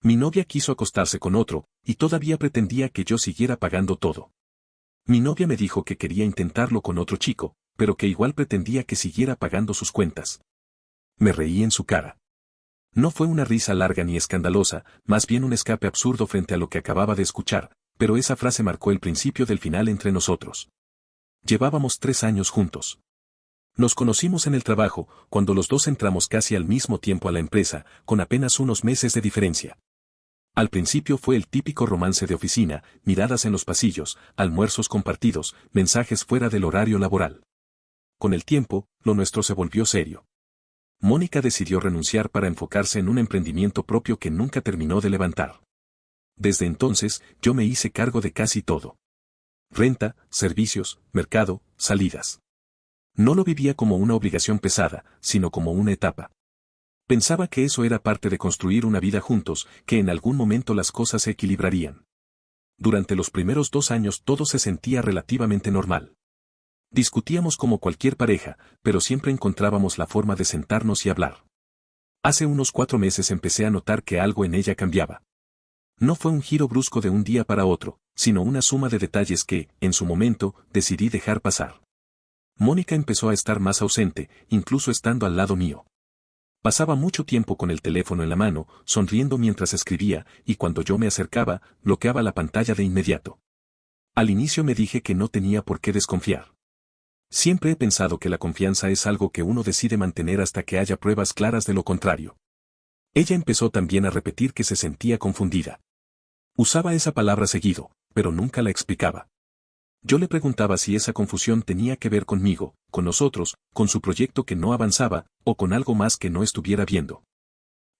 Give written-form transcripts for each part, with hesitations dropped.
Mi novia quiso acostarse con otro, y todavía pretendía que yo siguiera pagando todo. Mi novia me dijo que quería intentarlo con otro chico, pero que igual pretendía que siguiera pagando sus cuentas. Me reí en su cara. No fue una risa larga ni escandalosa, más bien un escape absurdo frente a lo que acababa de escuchar, pero esa frase marcó el principio del final entre nosotros. Llevábamos 3 años juntos. Nos conocimos en el trabajo, cuando los dos entramos casi al mismo tiempo a la empresa, con apenas unos meses de diferencia. Al principio fue el típico romance de oficina, miradas en los pasillos, almuerzos compartidos, mensajes fuera del horario laboral. Con el tiempo, lo nuestro se volvió serio. Mónica decidió renunciar para enfocarse en un emprendimiento propio que nunca terminó de levantar. Desde entonces, yo me hice cargo de casi todo. Renta, servicios, mercado, salidas. No lo vivía como una obligación pesada, sino como una etapa. Pensaba que eso era parte de construir una vida juntos, que en algún momento las cosas se equilibrarían. Durante los primeros 2 años todo se sentía relativamente normal. Discutíamos como cualquier pareja, pero siempre encontrábamos la forma de sentarnos y hablar. Hace unos 4 meses empecé a notar que algo en ella cambiaba. No fue un giro brusco de un día para otro, sino una suma de detalles que, en su momento, decidí dejar pasar. Mónica empezó a estar más ausente, incluso estando al lado mío. Pasaba mucho tiempo con el teléfono en la mano, sonriendo mientras escribía, y cuando yo me acercaba, bloqueaba la pantalla de inmediato. Al inicio me dije que no tenía por qué desconfiar. Siempre he pensado que la confianza es algo que uno decide mantener hasta que haya pruebas claras de lo contrario. Ella empezó también a repetir que se sentía confundida. Usaba esa palabra seguido, pero nunca la explicaba. Yo le preguntaba si esa confusión tenía que ver conmigo, con nosotros, con su proyecto que no avanzaba, o con algo más que no estuviera viendo.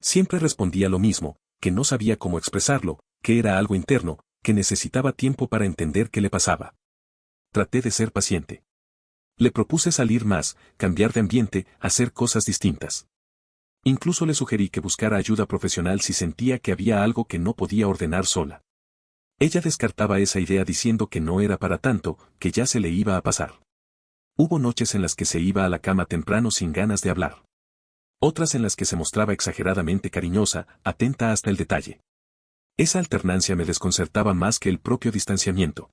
Siempre respondía lo mismo, que no sabía cómo expresarlo, que era algo interno, que necesitaba tiempo para entender qué le pasaba. Traté de ser paciente. Le propuse salir más, cambiar de ambiente, hacer cosas distintas. Incluso le sugerí que buscara ayuda profesional si sentía que había algo que no podía ordenar sola. Ella descartaba esa idea diciendo que no era para tanto, que ya se le iba a pasar. Hubo noches en las que se iba a la cama temprano sin ganas de hablar. Otras en las que se mostraba exageradamente cariñosa, atenta hasta el detalle. Esa alternancia me desconcertaba más que el propio distanciamiento.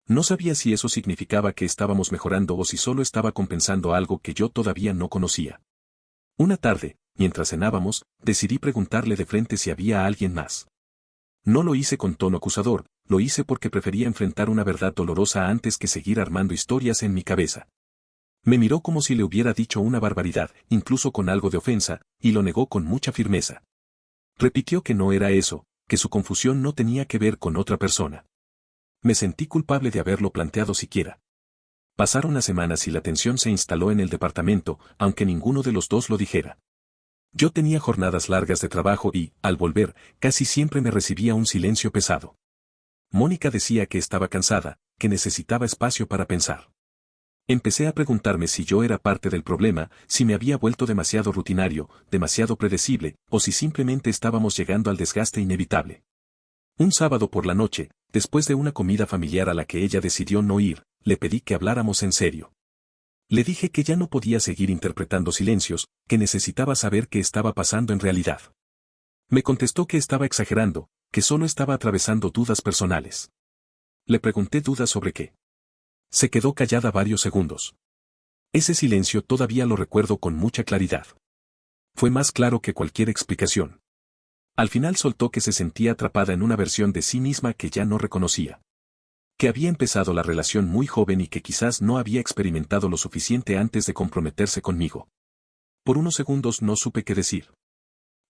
No sabía si eso significaba que estábamos mejorando o si solo estaba compensando algo que yo todavía no conocía. Una tarde, mientras cenábamos, decidí preguntarle de frente si había alguien más. No lo hice con tono acusador, lo hice porque prefería enfrentar una verdad dolorosa antes que seguir armando historias en mi cabeza. Me miró como si le hubiera dicho una barbaridad, incluso con algo de ofensa, y lo negó con mucha firmeza. Repitió que no era eso, que su confusión no tenía que ver con otra persona. Me sentí culpable de haberlo planteado siquiera. Pasaron las semanas y la tensión se instaló en el departamento, aunque ninguno de los dos lo dijera. Yo tenía jornadas largas de trabajo y, al volver, casi siempre me recibía un silencio pesado. Mónica decía que estaba cansada, que necesitaba espacio para pensar. Empecé a preguntarme si yo era parte del problema, si me había vuelto demasiado rutinario, demasiado predecible, o si simplemente estábamos llegando al desgaste inevitable. Un sábado por la noche, después de una comida familiar a la que ella decidió no ir, le pedí que habláramos en serio. Le dije que ya no podía seguir interpretando silencios, que necesitaba saber qué estaba pasando en realidad. Me contestó que estaba exagerando, que solo estaba atravesando dudas personales. Le pregunté dudas sobre qué. Se quedó callada varios segundos. Ese silencio todavía lo recuerdo con mucha claridad. Fue más claro que cualquier explicación. Al final soltó que se sentía atrapada en una versión de sí misma que ya no reconocía. Que había empezado la relación muy joven y que quizás no había experimentado lo suficiente antes de comprometerse conmigo. Por unos segundos no supe qué decir.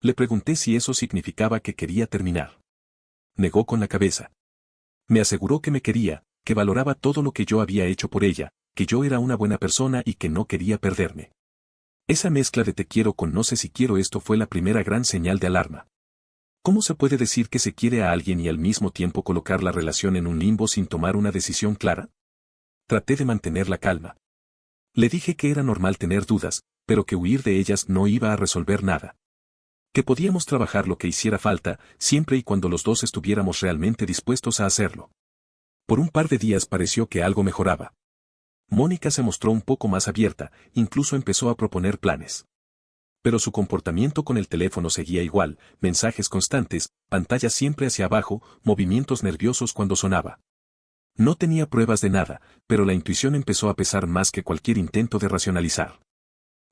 Le pregunté si eso significaba que quería terminar. Negó con la cabeza. Me aseguró que me quería, que valoraba todo lo que yo había hecho por ella, que yo era una buena persona y que no quería perderme. Esa mezcla de te quiero con no sé si quiero esto fue la primera gran señal de alarma. ¿Cómo se puede decir que se quiere a alguien y al mismo tiempo colocar la relación en un limbo sin tomar una decisión clara? Traté de mantener la calma. Le dije que era normal tener dudas, pero que huir de ellas no iba a resolver nada. Que podíamos trabajar lo que hiciera falta, siempre y cuando los dos estuviéramos realmente dispuestos a hacerlo. Por un par de días pareció que algo mejoraba. Mónica se mostró un poco más abierta, incluso empezó a proponer planes. Pero su comportamiento con el teléfono seguía igual, mensajes constantes, pantalla siempre hacia abajo, movimientos nerviosos cuando sonaba. No tenía pruebas de nada, pero la intuición empezó a pesar más que cualquier intento de racionalizar.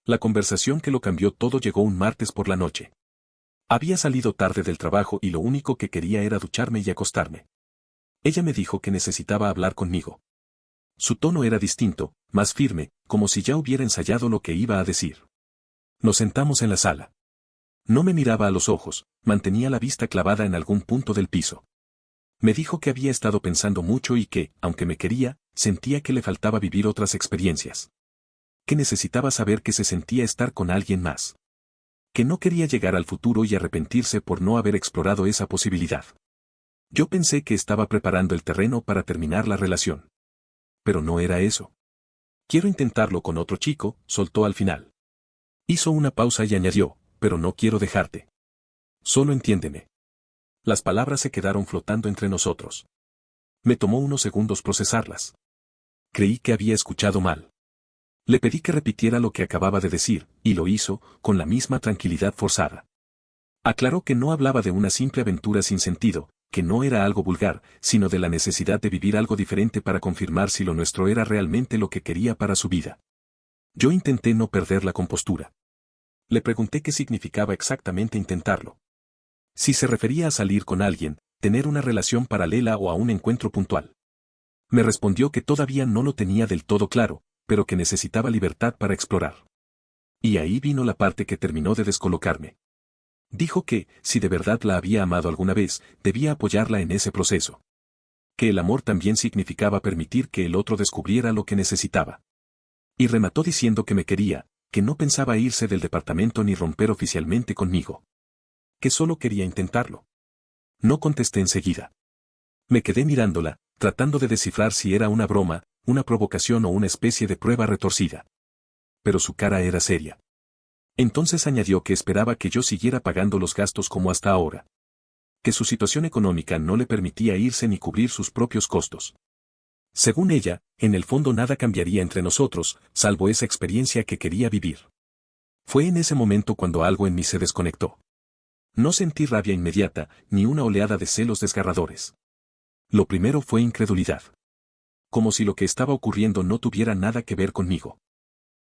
La conversación que lo cambió todo llegó un martes por la noche. Había salido tarde del trabajo y lo único que quería era ducharme y acostarme. Ella me dijo que necesitaba hablar conmigo. Su tono era distinto, más firme, como si ya hubiera ensayado lo que iba a decir. Nos sentamos en la sala. No me miraba a los ojos, mantenía la vista clavada en algún punto del piso. Me dijo que había estado pensando mucho y que, aunque me quería, sentía que le faltaba vivir otras experiencias. Que necesitaba saber que se sentía estar con alguien más. Que no quería llegar al futuro y arrepentirse por no haber explorado esa posibilidad. Yo pensé que estaba preparando el terreno para terminar la relación. Pero no era eso. Quiero intentarlo con otro chico, soltó al final. Hizo una pausa y añadió, pero no quiero dejarte. Solo entiéndeme. Las palabras se quedaron flotando entre nosotros. Me tomó unos segundos procesarlas. Creí que había escuchado mal. Le pedí que repitiera lo que acababa de decir, y lo hizo, con la misma tranquilidad forzada. Aclaró que no hablaba de una simple aventura sin sentido, que no era algo vulgar, sino de la necesidad de vivir algo diferente para confirmar si lo nuestro era realmente lo que quería para su vida. Yo intenté no perder la compostura. Le pregunté qué significaba exactamente intentarlo. Si se refería a salir con alguien, tener una relación paralela o a un encuentro puntual. Me respondió que todavía no lo tenía del todo claro, pero que necesitaba libertad para explorar. Y ahí vino la parte que terminó de descolocarme. Dijo que, si de verdad la había amado alguna vez, debía apoyarla en ese proceso. Que el amor también significaba permitir que el otro descubriera lo que necesitaba. Y remató diciendo que me quería, que no pensaba irse del departamento ni romper oficialmente conmigo. Que solo quería intentarlo. No contesté enseguida. Me quedé mirándola, tratando de descifrar si era una broma, una provocación o una especie de prueba retorcida. Pero su cara era seria. Entonces añadió que esperaba que yo siguiera pagando los gastos como hasta ahora. Que su situación económica no le permitía irse ni cubrir sus propios costos. Según ella, en el fondo nada cambiaría entre nosotros, salvo esa experiencia que quería vivir. Fue en ese momento cuando algo en mí se desconectó. No sentí rabia inmediata, ni una oleada de celos desgarradores. Lo primero fue incredulidad. Como si lo que estaba ocurriendo no tuviera nada que ver conmigo.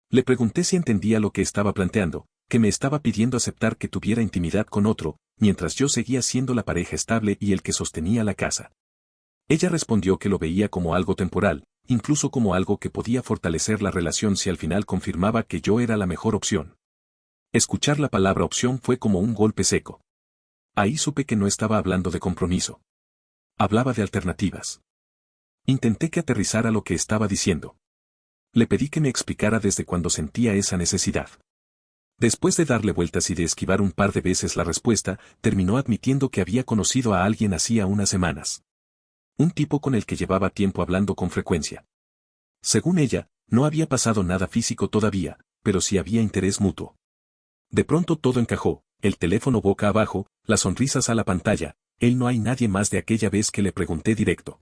Le pregunté si entendía lo que estaba planteando, que me estaba pidiendo aceptar que tuviera intimidad con otro, mientras yo seguía siendo la pareja estable y el que sostenía la casa. Ella respondió que lo veía como algo temporal, incluso como algo que podía fortalecer la relación si al final confirmaba que yo era la mejor opción. Escuchar la palabra opción fue como un golpe seco. Ahí supe que no estaba hablando de compromiso. Hablaba de alternativas. Intenté que aterrizara lo que estaba diciendo. Le pedí que me explicara desde cuándo sentía esa necesidad. Después de darle vueltas y de esquivar un par de veces la respuesta, terminó admitiendo que había conocido a alguien hacía unas semanas. Un tipo con el que llevaba tiempo hablando con frecuencia. Según ella, no había pasado nada físico todavía, pero sí había interés mutuo. De pronto todo encajó, el teléfono boca abajo, las sonrisas a la pantalla, él no hay nadie más de aquella vez que le pregunté directo.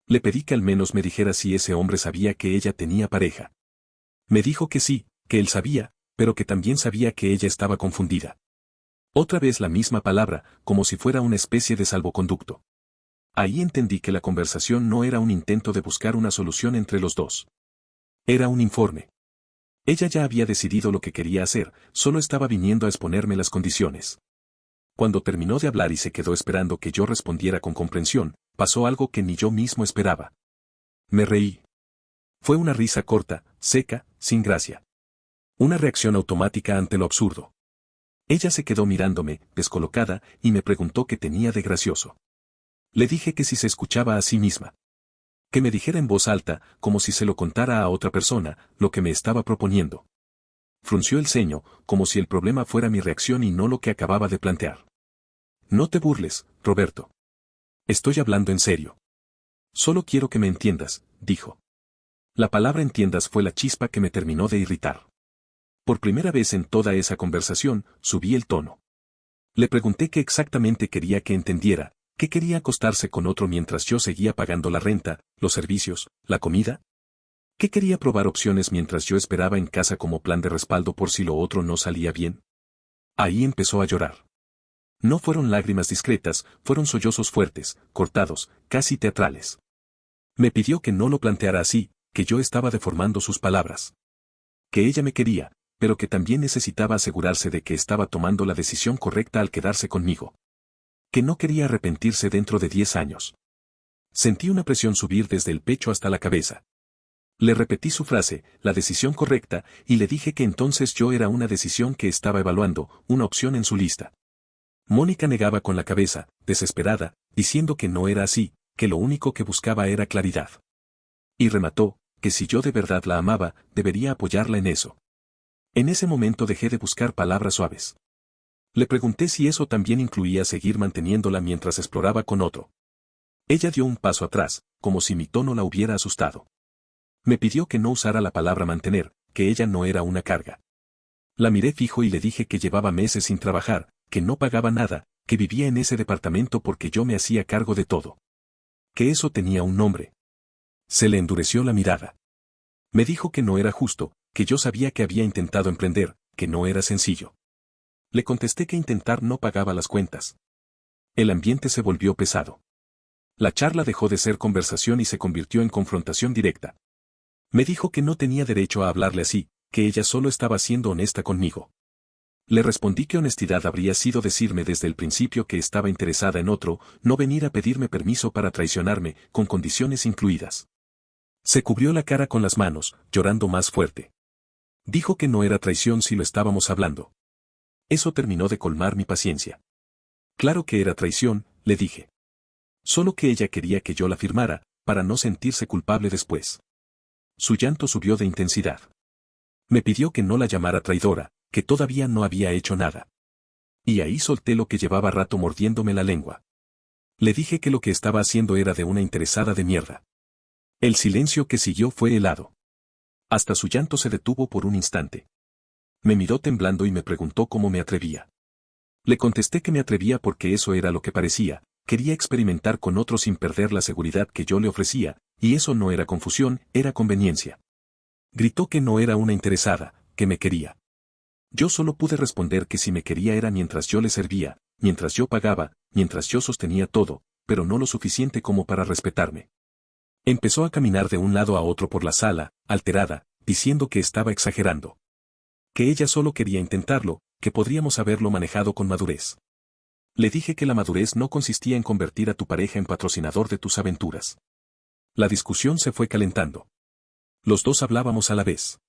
Le pedí que al menos me dijera si ese hombre sabía que ella tenía pareja. Me dijo que sí, que él sabía, pero que también sabía que ella estaba confundida. Otra vez la misma palabra, como si fuera una especie de salvoconducto. Ahí entendí que la conversación no era un intento de buscar una solución entre los dos. Era un informe. Ella ya había decidido lo que quería hacer, solo estaba viniendo a exponerme las condiciones. Cuando terminó de hablar y se quedó esperando que yo respondiera con comprensión, pasó algo que ni yo mismo esperaba. Me reí. Fue una risa corta, seca, sin gracia. Una reacción automática ante lo absurdo. Ella se quedó mirándome, descolocada, y me preguntó qué tenía de gracioso. Le dije que si se escuchaba a sí misma. Que me dijera en voz alta, como si se lo contara a otra persona, lo que me estaba proponiendo. Frunció el ceño, como si el problema fuera mi reacción y no lo que acababa de plantear. No te burles, Roberto. Estoy hablando en serio. Solo quiero que me entiendas, dijo. La palabra entiendas fue la chispa que me terminó de irritar. Por primera vez en toda esa conversación, subí el tono. Le pregunté qué exactamente quería que entendiera, qué quería acostarse con otro mientras yo seguía pagando la renta, los servicios, la comida. ¿Qué quería probar opciones mientras yo esperaba en casa como plan de respaldo por si lo otro no salía bien? Ahí empezó a llorar. No fueron lágrimas discretas, fueron sollozos fuertes, cortados, casi teatrales. Me pidió que no lo planteara así, que yo estaba deformando sus palabras. Que ella me quería, pero que también necesitaba asegurarse de que estaba tomando la decisión correcta al quedarse conmigo. Que no quería arrepentirse dentro de 10 años. Sentí una presión subir desde el pecho hasta la cabeza. Le repetí su frase, la decisión correcta, y le dije que entonces yo era una decisión que estaba evaluando, una opción en su lista. Mónica negaba con la cabeza, desesperada, diciendo que no era así, que lo único que buscaba era claridad. Y remató, que si yo de verdad la amaba, debería apoyarla en eso. En ese momento dejé de buscar palabras suaves. Le pregunté si eso también incluía seguir manteniéndola mientras exploraba con otro. Ella dio un paso atrás, como si mi tono la hubiera asustado. Me pidió que no usara la palabra mantener, que ella no era una carga. La miré fijo y le dije que llevaba meses sin trabajar, que no pagaba nada, que vivía en ese departamento porque yo me hacía cargo de todo. Que eso tenía un nombre. Se le endureció la mirada. Me dijo que no era justo, que yo sabía que había intentado emprender, que no era sencillo. Le contesté que intentar no pagaba las cuentas. El ambiente se volvió pesado. La charla dejó de ser conversación y se convirtió en confrontación directa. Me dijo que no tenía derecho a hablarle así, que ella solo estaba siendo honesta conmigo. Le respondí que honestidad habría sido decirme desde el principio que estaba interesada en otro, no venir a pedirme permiso para traicionarme, con condiciones incluidas. Se cubrió la cara con las manos, llorando más fuerte. Dijo que no era traición si lo estábamos hablando. Eso terminó de colmar mi paciencia. Claro que era traición, le dije. Solo que ella quería que yo la firmara, para no sentirse culpable después. Su llanto subió de intensidad. Me pidió que no la llamara traidora, que todavía no había hecho nada. Y ahí solté lo que llevaba rato mordiéndome la lengua. Le dije que lo que estaba haciendo era de una interesada de mierda. El silencio que siguió fue helado. Hasta su llanto se detuvo por un instante. Me miró temblando y me preguntó cómo me atrevía. Le contesté que me atrevía porque eso era lo que parecía, quería experimentar con otro sin perder la seguridad que yo le ofrecía, y eso no era confusión, era conveniencia. Gritó que no era una interesada, que me quería. Yo solo pude responder que si me quería era mientras yo le servía, mientras yo pagaba, mientras yo sostenía todo, pero no lo suficiente como para respetarme. Empezó a caminar de un lado a otro por la sala, alterada, diciendo que estaba exagerando. Que ella solo quería intentarlo, que podríamos haberlo manejado con madurez. Le dije que la madurez no consistía en convertir a tu pareja en patrocinador de tus aventuras. La discusión se fue calentando. Los dos hablábamos a la vez.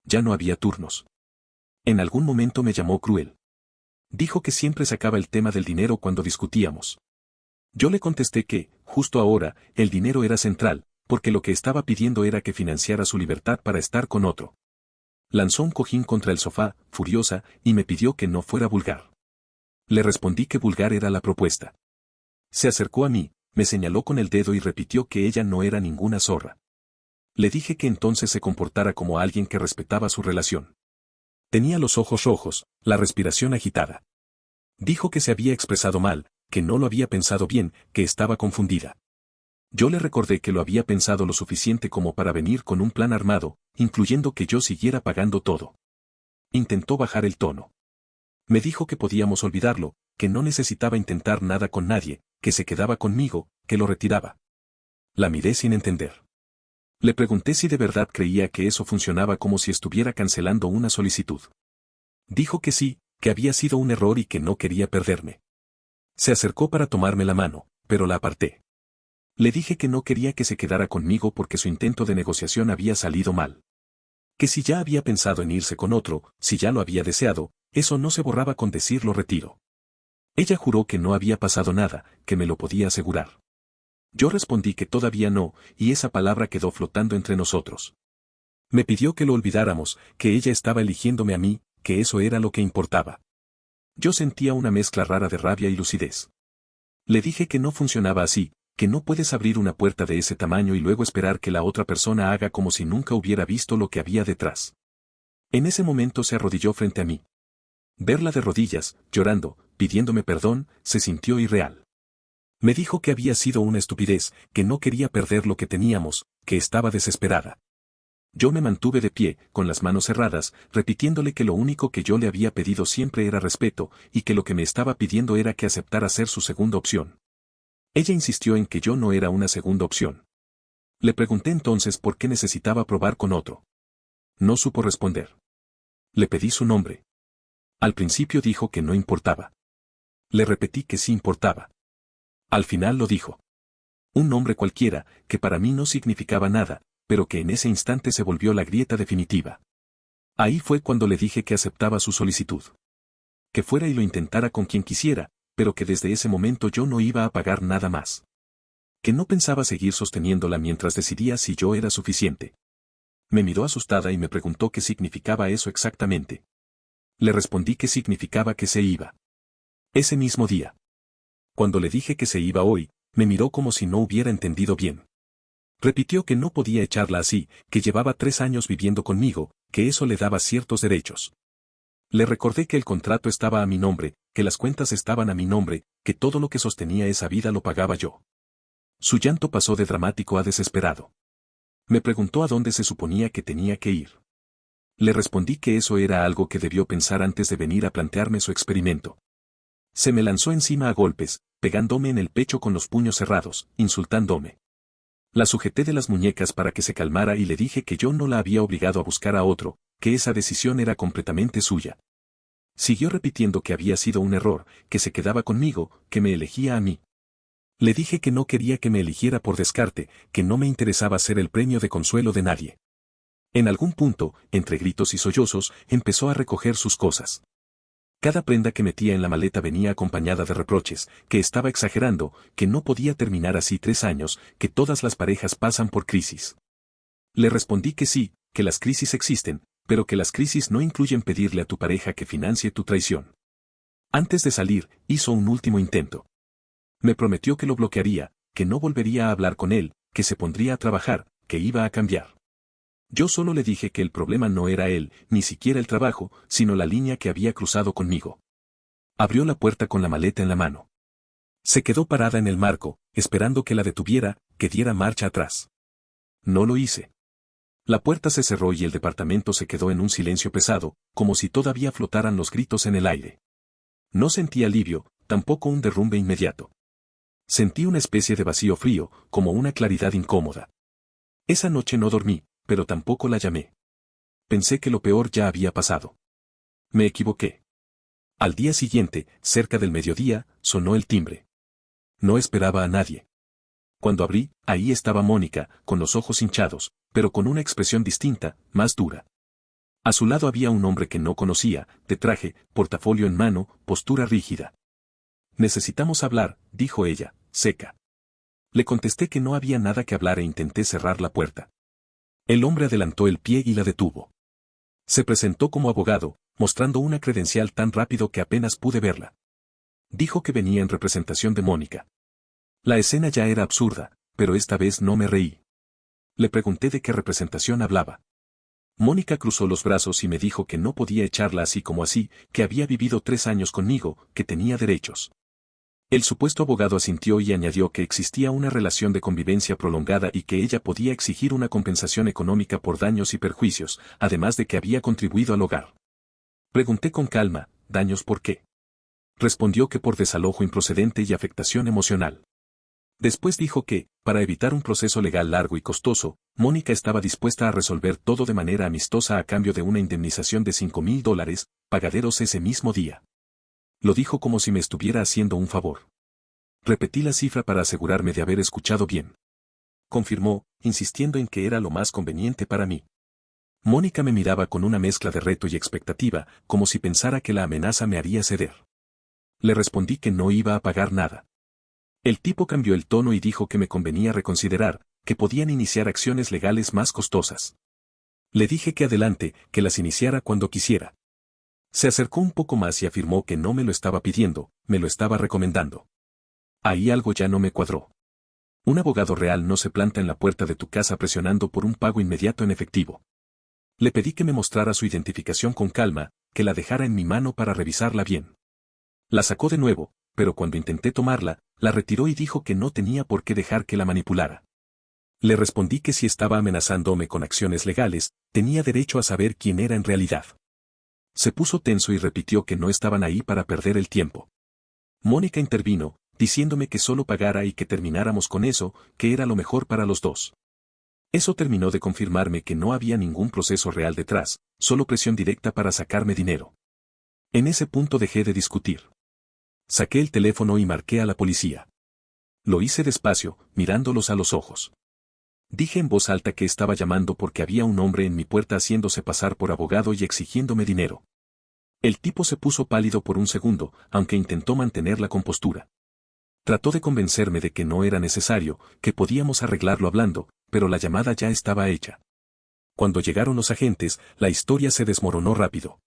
Ya no había turnos. En algún momento me llamó cruel. Dijo que siempre sacaba el tema del dinero cuando discutíamos. Yo le contesté que, justo ahora, el dinero era central, porque lo que estaba pidiendo era que financiara su libertad para estar con otro. Lanzó un cojín contra el sofá, furiosa, y me pidió que no fuera vulgar. Le respondí que vulgar era la propuesta. Se acercó a mí, me señaló con el dedo y repitió que ella no era ninguna zorra. Le dije que entonces se comportara como alguien que respetaba su relación. Tenía los ojos rojos, la respiración agitada. Dijo que se había expresado mal, que no lo había pensado bien, que estaba confundida. Yo le recordé que lo había pensado lo suficiente como para venir con un plan armado, incluyendo que yo siguiera pagando todo. Intentó bajar el tono. Me dijo que podíamos olvidarlo, que no necesitaba intentar nada con nadie, que se quedaba conmigo, que lo retiraba. La miré sin entender. Le pregunté si de verdad creía que eso funcionaba como si estuviera cancelando una solicitud. Dijo que sí, que había sido un error y que no quería perderme. Se acercó para tomarme la mano, pero la aparté. Le dije que no quería que se quedara conmigo porque su intento de negociación había salido mal. Que si ya había pensado en irse con otro, si ya lo había deseado, eso no se borraba con decir lo retiro. Ella juró que no había pasado nada, que me lo podía asegurar. Yo respondí que todavía no, y esa palabra quedó flotando entre nosotros. Me pidió que lo olvidáramos, que ella estaba eligiéndome a mí, que eso era lo que importaba. Yo sentía una mezcla rara de rabia y lucidez. Le dije que no funcionaba así, que no puedes abrir una puerta de ese tamaño y luego esperar que la otra persona haga como si nunca hubiera visto lo que había detrás. En ese momento se arrodilló frente a mí. Verla de rodillas, llorando, pidiéndome perdón, se sintió irreal. Me dijo que había sido una estupidez, que no quería perder lo que teníamos, que estaba desesperada. Yo me mantuve de pie, con las manos cerradas, repitiéndole que lo único que yo le había pedido siempre era respeto, y que lo que me estaba pidiendo era que aceptara ser su segunda opción. Ella insistió en que yo no era una segunda opción. Le pregunté entonces por qué necesitaba probar con otro. No supo responder. Le pedí su nombre. Al principio dijo que no importaba. Le repetí que sí importaba. Al final lo dijo. Un nombre cualquiera, que para mí no significaba nada, pero que en ese instante se volvió la grieta definitiva. Ahí fue cuando le dije que aceptaba su solicitud. Que fuera y lo intentara con quien quisiera, pero que desde ese momento yo no iba a pagar nada más. Que no pensaba seguir sosteniéndola mientras decidía si yo era suficiente. Me miró asustada y me preguntó qué significaba eso exactamente. Le respondí que significaba que se iba. Ese mismo día. Cuando le dije que se iba hoy, me miró como si no hubiera entendido bien. Repitió que no podía echarla así, que llevaba 3 años viviendo conmigo, que eso le daba ciertos derechos. Le recordé que el contrato estaba a mi nombre, que las cuentas estaban a mi nombre, que todo lo que sostenía esa vida lo pagaba yo. Su llanto pasó de dramático a desesperado. Me preguntó a dónde se suponía que tenía que ir. Le respondí que eso era algo que debió pensar antes de venir a plantearme su experimento. Se me lanzó encima a golpes, pegándome en el pecho con los puños cerrados, insultándome. La sujeté de las muñecas para que se calmara y le dije que yo no la había obligado a buscar a otro, que esa decisión era completamente suya. Siguió repitiendo que había sido un error, que se quedaba conmigo, que me elegía a mí. Le dije que no quería que me eligiera por descarte, que no me interesaba ser el premio de consuelo de nadie. En algún punto, entre gritos y sollozos, empezó a recoger sus cosas. Cada prenda que metía en la maleta venía acompañada de reproches, que estaba exagerando, que no podía terminar así 3 años, que todas las parejas pasan por crisis. Le respondí que sí, que las crisis existen, pero que las crisis no incluyen pedirle a tu pareja que financie tu traición. Antes de salir, hizo un último intento. Me prometió que lo bloquearía, que no volvería a hablar con él, que se pondría a trabajar, que iba a cambiar. Yo solo le dije que el problema no era él, ni siquiera el trabajo, sino la línea que había cruzado conmigo. Abrió la puerta con la maleta en la mano. Se quedó parada en el marco, esperando que la detuviera, que diera marcha atrás. No lo hice. La puerta se cerró y el departamento se quedó en un silencio pesado, como si todavía flotaran los gritos en el aire. No sentí alivio, tampoco un derrumbe inmediato. Sentí una especie de vacío frío, como una claridad incómoda. Esa noche no dormí, pero tampoco la llamé. Pensé que lo peor ya había pasado. Me equivoqué. Al día siguiente, cerca del mediodía, sonó el timbre. No esperaba a nadie. Cuando abrí, ahí estaba Mónica, con los ojos hinchados, pero con una expresión distinta, más dura. A su lado había un hombre que no conocía, de traje, portafolio en mano, postura rígida. Necesitamos hablar, dijo ella, seca. Le contesté que no había nada que hablar e intenté cerrar la puerta. El hombre adelantó el pie y la detuvo. Se presentó como abogado, mostrando una credencial tan rápido que apenas pude verla. Dijo que venía en representación de Mónica. La escena ya era absurda, pero esta vez no me reí. Le pregunté de qué representación hablaba. Mónica cruzó los brazos y me dijo que no podía echarla así como así, que había vivido 3 años conmigo, que tenía derechos. El supuesto abogado asintió y añadió que existía una relación de convivencia prolongada y que ella podía exigir una compensación económica por daños y perjuicios, además de que había contribuido al hogar. Pregunté con calma, ¿daños por qué? Respondió que por desalojo improcedente y afectación emocional. Después dijo que, para evitar un proceso legal largo y costoso, Mónica estaba dispuesta a resolver todo de manera amistosa a cambio de una indemnización de $5,000, pagaderos ese mismo día. Lo dijo como si me estuviera haciendo un favor. Repetí la cifra para asegurarme de haber escuchado bien. Confirmó, insistiendo en que era lo más conveniente para mí. Mónica me miraba con una mezcla de reto y expectativa, como si pensara que la amenaza me haría ceder. Le respondí que no iba a pagar nada. El tipo cambió el tono y dijo que me convenía reconsiderar, que podían iniciar acciones legales más costosas. Le dije que adelante, que las iniciara cuando quisiera. Se acercó un poco más y afirmó que no me lo estaba pidiendo, me lo estaba recomendando. Ahí algo ya no me cuadró. Un abogado real no se planta en la puerta de tu casa presionando por un pago inmediato en efectivo. Le pedí que me mostrara su identificación con calma, que la dejara en mi mano para revisarla bien. La sacó de nuevo, pero cuando intenté tomarla, la retiró y dijo que no tenía por qué dejar que la manipulara. Le respondí que si estaba amenazándome con acciones legales, tenía derecho a saber quién era en realidad. Se puso tenso y repitió que no estaban ahí para perder el tiempo. Mónica intervino, diciéndome que solo pagara y que termináramos con eso, que era lo mejor para los dos. Eso terminó de confirmarme que no había ningún proceso real detrás, solo presión directa para sacarme dinero. En ese punto dejé de discutir. Saqué el teléfono y marqué a la policía. Lo hice despacio, mirándolos a los ojos. Dije en voz alta que estaba llamando porque había un hombre en mi puerta haciéndose pasar por abogado y exigiéndome dinero. El tipo se puso pálido por un segundo, aunque intentó mantener la compostura. Trató de convencerme de que no era necesario, que podíamos arreglarlo hablando, pero la llamada ya estaba hecha. Cuando llegaron los agentes, la historia se desmoronó rápido.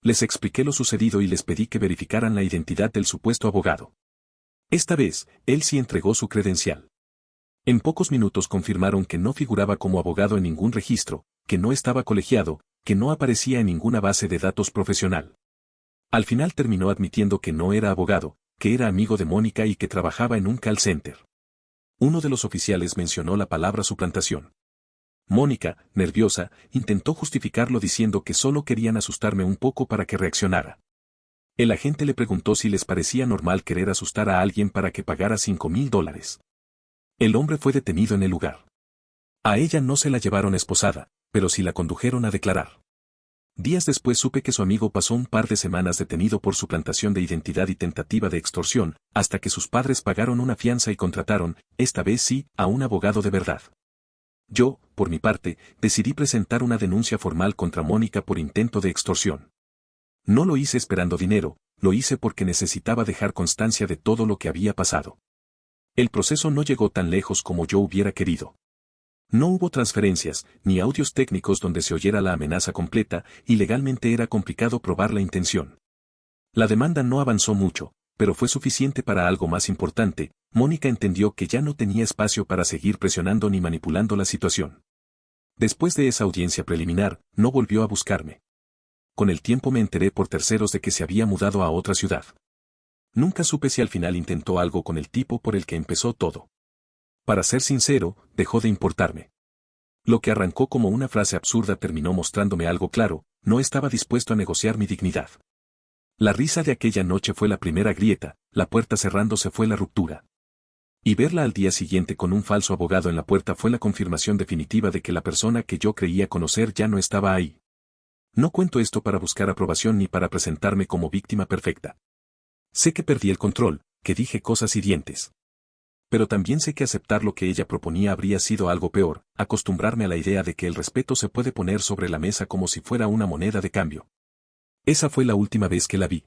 Les expliqué lo sucedido y les pedí que verificaran la identidad del supuesto abogado. Esta vez, él sí entregó su credencial. En pocos minutos confirmaron que no figuraba como abogado en ningún registro, que no estaba colegiado, que no aparecía en ninguna base de datos profesional. Al final terminó admitiendo que no era abogado, que era amigo de Mónica y que trabajaba en un call center. Uno de los oficiales mencionó la palabra suplantación. Mónica, nerviosa, intentó justificarlo diciendo que solo querían asustarme un poco para que reaccionara. El agente le preguntó si les parecía normal querer asustar a alguien para que pagara $5,000. El hombre fue detenido en el lugar. A ella no se la llevaron esposada, pero sí la condujeron a declarar. Días después supe que su amigo pasó un par de semanas detenido por suplantación de identidad y tentativa de extorsión, hasta que sus padres pagaron una fianza y contrataron, esta vez sí, a un abogado de verdad. Yo, por mi parte, decidí presentar una denuncia formal contra Mónica por intento de extorsión. No lo hice esperando dinero, lo hice porque necesitaba dejar constancia de todo lo que había pasado. El proceso no llegó tan lejos como yo hubiera querido. No hubo transferencias, ni audios técnicos donde se oyera la amenaza completa, y legalmente era complicado probar la intención. La demanda no avanzó mucho, pero fue suficiente para algo más importante. Mónica entendió que ya no tenía espacio para seguir presionando ni manipulando la situación. Después de esa audiencia preliminar, no volvió a buscarme. Con el tiempo me enteré por terceros de que se había mudado a otra ciudad. Nunca supe si al final intentó algo con el tipo por el que empezó todo. Para ser sincero, dejó de importarme. Lo que arrancó como una frase absurda terminó mostrándome algo claro, no estaba dispuesto a negociar mi dignidad. La risa de aquella noche fue la primera grieta, la puerta cerrándose fue la ruptura. Y verla al día siguiente con un falso abogado en la puerta fue la confirmación definitiva de que la persona que yo creía conocer ya no estaba ahí. No cuento esto para buscar aprobación ni para presentarme como víctima perfecta. Sé que perdí el control, que dije cosas hirientes. Pero también sé que aceptar lo que ella proponía habría sido algo peor, acostumbrarme a la idea de que el respeto se puede poner sobre la mesa como si fuera una moneda de cambio. Esa fue la última vez que la vi.